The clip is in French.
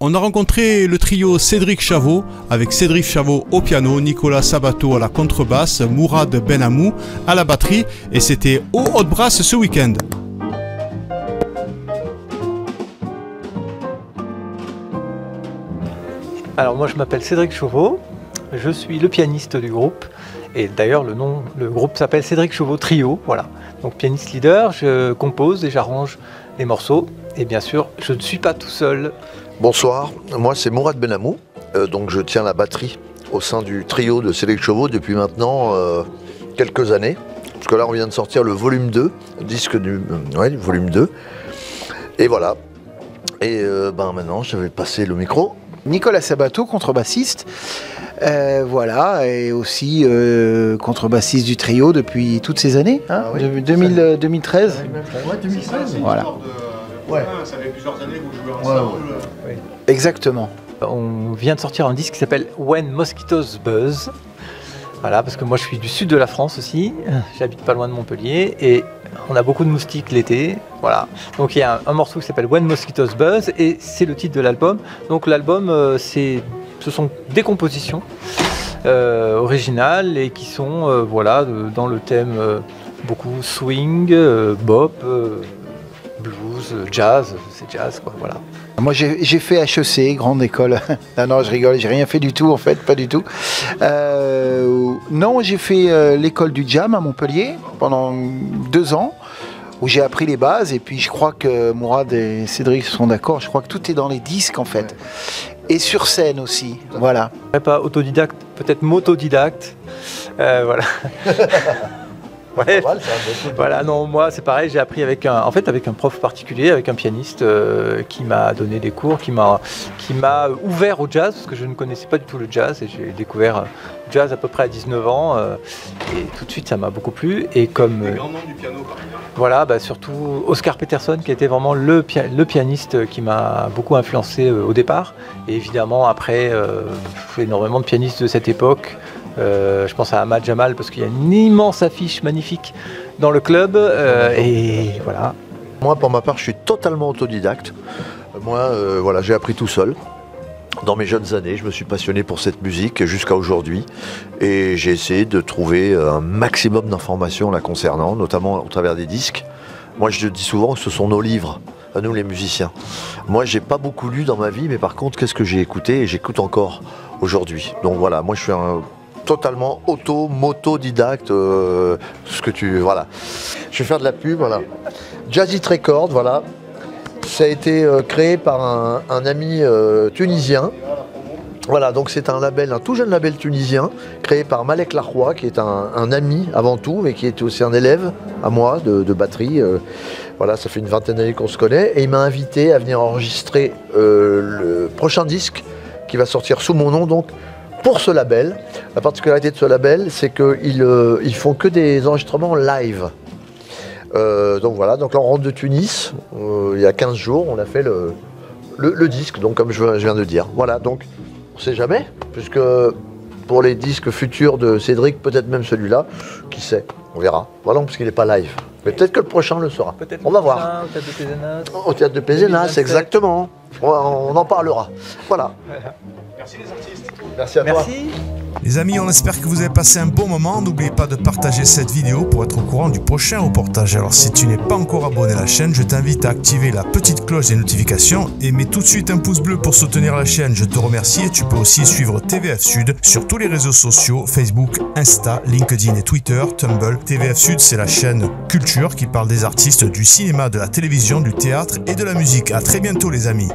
On a rencontré le trio Cédric Chavot, avec Cédric Chavot au piano, Nicolas Sabato à la contrebasse, Mourad Benamou à la batterie, et c'était au Haute-Brasse ce week-end. Alors moi je m'appelle Cédric Chavot, je suis le pianiste du groupe, et d'ailleurs le groupe s'appelle Cédric Chavot Trio, voilà. Donc pianiste leader, je compose et j'arrange les morceaux, et bien sûr je ne suis pas tout seul. Bonsoir, moi c'est Mourad Benamou, donc je tiens la batterie au sein du trio de Cédric Chavot depuis maintenant quelques années, parce que là on vient de sortir le volume 2, disque du volume 2, et voilà. Et maintenant je vais passer le micro. Nicolas Sabato, contrebassiste, voilà, et aussi contrebassiste du trio depuis toutes ces années, hein, ah oui. 2013. Ouais, 2013. Voilà. Ça fait plusieurs années que vous jouez ensemble. Oui. Exactement. On vient de sortir un disque qui s'appelle When Mosquitoes Buzz. Voilà, parce que moi je suis du sud de la France aussi, j'habite pas loin de Montpellier et on a beaucoup de moustiques l'été, voilà. Donc il y a un morceau qui s'appelle When Mosquitoes Buzz et c'est le titre de l'album. Donc l'album, ce sont des compositions originales et qui sont voilà, dans le thème beaucoup swing, bop, blues, jazz, c'est jazz quoi, voilà. Moi j'ai fait HEC, grande école. Non, je rigole, j'ai rien fait du tout en fait, pas du tout. Non, j'ai fait l'école du jam à Montpellier pendant 2 ans, où j'ai appris les bases, et puis je crois que Mourad et Cédric sont d'accord, je crois que tout est dans les disques en fait. Et sur scène aussi, voilà. Pas autodidacte, peut-être motodidacte, voilà. Ouais. Voilà, non, moi c'est pareil, j'ai appris avec un prof particulier, avec un pianiste qui m'a donné des cours, qui m'a ouvert au jazz, parce que je ne connaissais pas du tout le jazz, et j'ai découvert le jazz à peu près à 19 ans, et tout de suite ça m'a beaucoup plu. Et comme les grands noms du piano par exemple. Voilà, surtout Oscar Peterson, qui était vraiment le pianiste qui m'a beaucoup influencé au départ, et évidemment après énormément de pianistes de cette époque. Je pense à Ahmad Jamal parce qu'il y a une immense affiche magnifique dans le club et voilà. Moi pour ma part je suis totalement autodidacte. Moi voilà, j'ai appris tout seul. Dans mes jeunes années, je me suis passionné pour cette musique jusqu'à aujourd'hui et j'ai essayé de trouver un maximum d'informations la concernant, notamment au travers des disques. Moi je dis souvent que ce sont nos livres, à nous les musiciens. Moi j'ai pas beaucoup lu dans ma vie, mais par contre qu'est-ce que j'ai écouté et j'écoute encore aujourd'hui. Donc voilà, moi je suis totalement motodidacte, ce que tu... Voilà. Je vais faire de la pub, voilà. Jazzit Record, voilà. Ça a été créé par un ami tunisien. Voilà, donc c'est un label, un tout jeune label tunisien, créé par Malek Laroua, qui est un ami avant tout, mais qui est aussi un élève à moi de batterie. Voilà, ça fait une vingtaine d'années qu'on se connaît. Et il m'a invité à venir enregistrer le prochain disque qui va sortir sous mon nom, donc, pour ce label. La particularité de ce label, c'est qu'ils font que des enregistrements live. Donc voilà, donc là on rentre de Tunis, il y a 15 jours, on a fait le disque, donc comme je viens de dire. Voilà, donc on ne sait jamais, puisque pour les disques futurs de Cédric, peut-être même celui-là, qui sait, on verra. Voilà, parce qu'il n'est pas live. Mais peut-être que le prochain le sera. On va voir. Au Théâtre de Pézenas. Au Théâtre de Pézenas, exactement. On en parlera. Voilà. Merci les artistes. Merci à toi. Merci. Les amis, on espère que vous avez passé un bon moment. N'oubliez pas de partager cette vidéo pour être au courant du prochain reportage. Alors si tu n'es pas encore abonné à la chaîne, je t'invite à activer la petite cloche des notifications et mets tout de suite un pouce bleu pour soutenir la chaîne. Je te remercie et tu peux aussi suivre TVF Sud sur tous les réseaux sociaux, Facebook, Insta, LinkedIn et Twitter, Tumblr. TVF Sud, c'est la chaîne culture qui parle des artistes du cinéma, de la télévision, du théâtre et de la musique. À très bientôt les amis.